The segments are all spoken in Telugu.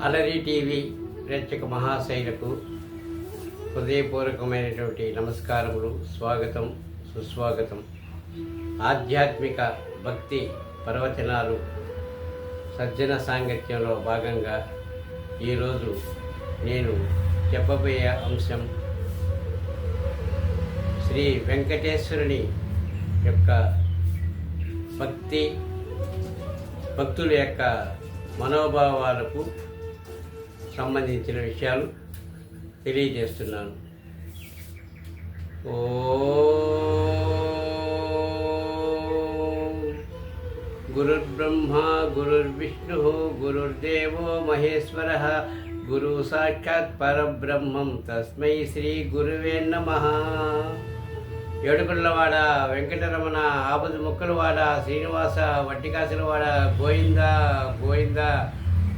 అలరి టీవీ ప్రేక్షక మహాశైలకు హృదయపూర్వకమైనటువంటి నమస్కారములు, స్వాగతం, సుస్వాగతం. ఆధ్యాత్మిక భక్తి ప్రవచనాలు సజ్జన సాంగత్యంలో భాగంగా ఈరోజు నేను చెప్పబోయే అంశం శ్రీ వెంకటేశ్వరుని యొక్క భక్తుల యొక్క మనోభావాలకు సంబంధించిన విషయాలు తెలియజేస్తున్నాను. గురుర్బ్రహ్మ గురుర్విష్ణు గురుర్దేవో మహేశ్వరః గురు సాక్షాత్ పరబ్రహ్మం తస్మై శ్రీ గురువే నమః. ఏడుకొండలవాడ వెంకటరమణ, ఆపద ముక్కలవాడ శ్రీనివాస, వట్టికాసులవాడ, గోవింద గోవింద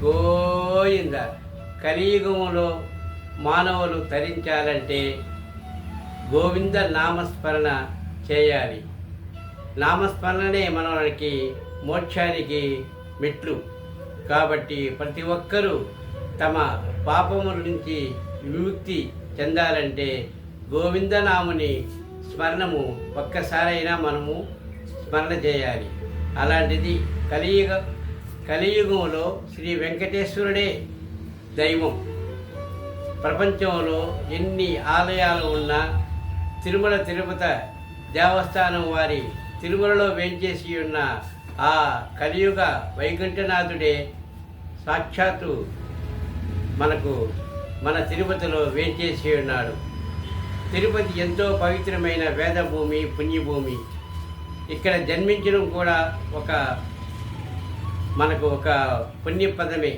గోవింద. కలియుగంలో మానవులు తరించాలంటే గోవింద నామస్మరణ చేయాలి. నామస్మరణనే మనకి మోక్షానికి మెట్లు. కాబట్టి ప్రతి ఒక్కరూ తమ పాపముల నుంచి విముక్తి చెందాలంటే గోవిందనాముని స్మరణము ఒక్కసారైనా మనము స్మరణ చేయాలి. అలాంటిది కలియుగంలో శ్రీ వెంకటేశ్వరుడే దైవం. ప్రపంచంలో ఎన్ని ఆలయాలు ఉన్నా తిరుమల తిరుపతి దేవస్థానం వారి తిరుమలలో వేంచేసి ఉన్న ఆ కలియుగ వైకుంఠనాథుడే సాక్షాత్తు మన తిరుపతిలో వేంచేసి ఉన్నాడు. తిరుపతి ఎంతో పవిత్రమైన వేదభూమి, పుణ్యభూమి. ఇక్కడ జన్మించడం కూడా మనకు ఒక పుణ్యపదమే.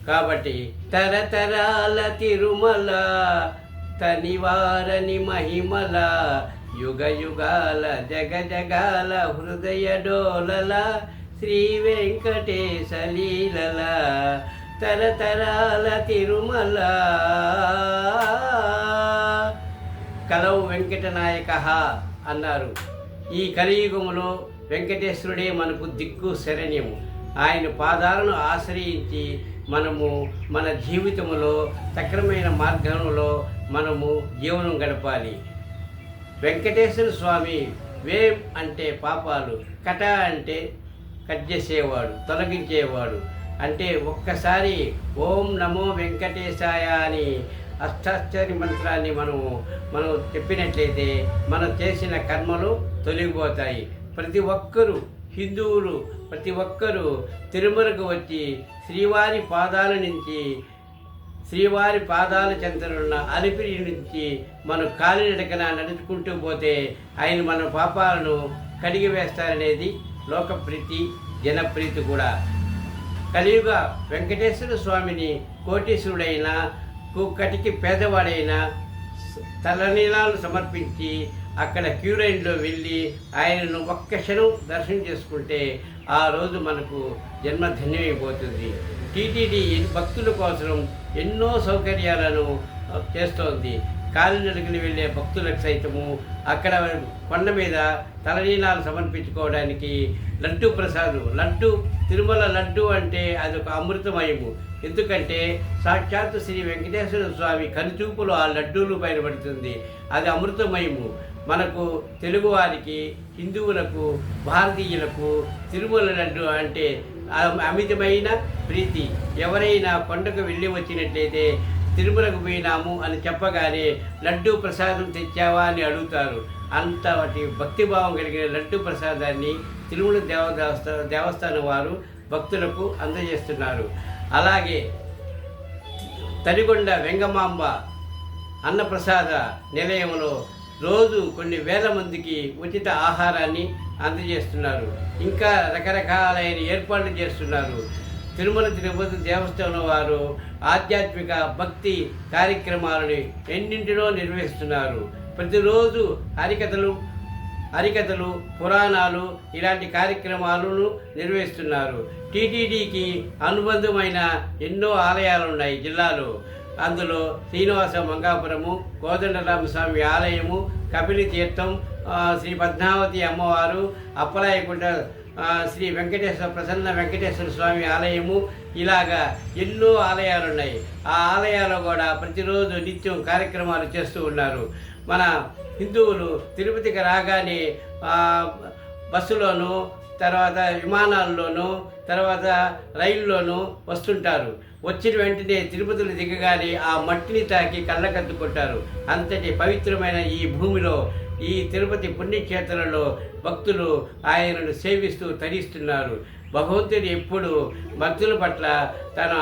కాబట్టి తరతరాల తిరుమల తనివారని మహిమల యుగ యుగాల జగ జగాల హృదయ డోలల శ్రీ వెంకటేశ లీలల తరతరాల తిరుమల కలవు వెంకటనాయక అన్నారు. ఈ కలియుగములో వెంకటేశ్వరుడే మనకు దిక్కు శరణ్యము. ఆయన పాదాలను ఆశ్రయించి మనము మన జీవితంలో సక్రమైన మార్గంలో మనము జీవనం గడపాలి. వెంకటేశ్వర స్వామి వేం అంటే పాపాలు, కట అంటే కట్ చేసేవాడు, తొలగించేవాడు. అంటే ఒక్కసారి ఓం నమో వెంకటేశాయ అని అష్టాక్షరి మంత్రాన్ని మనం చెప్పినట్లయితే మనం చేసిన కర్మలు తొలగిపోతాయి. ప్రతి ఒక్కరూ హిందువులు ప్రతి ఒక్కరూ తిరుమలకు వచ్చి శ్రీవారి పాదాల చెంతనున్న అలిపిరి నుంచి మనం కాలినడకన నడుచుకుంటూ పోతే ఆయన మన పాపాలను కడిగి వేస్తారనేది లోకప్రీతి, జనప్రీతి కూడా. కలియుగ వెంకటేశ్వర స్వామిని కోటీశ్వరుడైన కుక్కటికి పేదవాడైన తలనీలాలు సమర్పించి అక్కడ క్యూలైన్లో వెళ్ళి ఆయనను ఒక్క క్షణం దర్శనం చేసుకుంటే ఆ రోజు మనకు జన్మధన్యమైపోతుంది. టీటీడీ భక్తుల కోసం ఎన్నో సౌకర్యాలను చేస్తోంది. కాలినడకలు వెళ్ళే భక్తులకు సైతము అక్కడ కొండ మీద తలనీలాలు సమర్పించుకోవడానికి లడ్డు ప్రసాదం, తిరుమల లడ్డు అంటే అదొక అమృతమయము. ఎందుకంటే సాక్షాత్తు శ్రీ వెంకటేశ్వర స్వామి కనుచూపులో ఆ లడ్డూలు బయటపడుతుంది. అది అమృతమయము. మనకు తెలుగువారికి, హిందువులకు, భారతీయులకు తిరుమల లడ్డు అంటే అమితమైన ప్రీతి. ఎవరైనా కొండకు వెళ్ళి వచ్చినట్లయితే తిరుమలకు పోయినాము అని చెప్పగానే లడ్డూ ప్రసాదం తెచ్చావా అని అడుగుతారు. అంతటి భక్తిభావం కలిగిన లడ్డూ ప్రసాదాన్ని తిరుమల దేవస్థానం వారు భక్తులకు అందజేస్తున్నారు. అలాగే తడిగొండ వెంగమాంబ అన్నప్రసాద నిలయంలో రోజు కొన్ని వేల మందికి ఉచిత ఆహారాన్ని అందజేస్తున్నారు. ఇంకా రకరకాలైన ఏర్పాట్లు చేస్తున్నారు. తిరుమల తిరుపతి దేవస్థానం వారు ఆధ్యాత్మిక భక్తి కార్యక్రమాలని ఎన్నింటిలో నిర్వహిస్తున్నారు. ప్రతిరోజు హరికథలు, పురాణాలు ఇలాంటి కార్యక్రమాలను నిర్వహిస్తున్నారు. టీటీడీకి అనుబంధమైన ఎన్నో ఆలయాలు ఉన్నాయి జిల్లాలో. అందులో శ్రీనివాస మంగాపురము, కోదండరామస్వామి ఆలయము, కపిలి తీర్థం, శ్రీ పద్మావతి అమ్మవారు, అప్పలాయకుంట శ్రీ వెంకటేశ్వర ప్రసన్న వెంకటేశ్వర స్వామి ఆలయము ఇలాగా ఎన్నో ఆలయాలు ఉన్నాయి. ఆ ఆలయాల్లో కూడా ప్రతిరోజు నిత్యం కార్యక్రమాలు చేస్తూ ఉన్నారు. మన హిందువులు తిరుపతికి రాగానే బస్సులోను, తర్వాత విమానాల్లోనూ, తర్వాత రైల్లోనూ వస్తుంటారు. వచ్చిన వెంటనే తిరుపతిలో దిగగానే ఆ మట్టిని తాకి కళ్ళకద్దుకుంటారు. అంతటి పవిత్రమైన ఈ భూమిలో, ఈ తిరుపతి పుణ్యక్షేత్రంలో భక్తులు ఆయనను సేవిస్తూ తరిస్తున్నారు. భగవంతుడు ఎప్పుడు భక్తుల పట్ల తన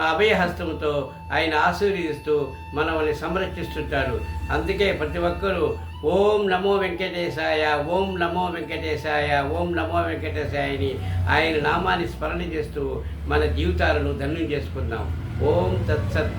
అభయహస్తంతో ఆయన ఆశీర్వదిస్తూ మనల్ని సంరక్షిస్తుంటాడు. అందుకే ప్రతి ఒక్కరూ ఓం నమో వెంకటేశాయ, ఓం నమో వెంకటేశాయ, ఓం నమో వెంకటేశాయని ఆయన నామాన్ని స్మరణ చేస్తూ మన జీవితాలను ధన్యం చేసుకుందాం. ఓం తత్సత్.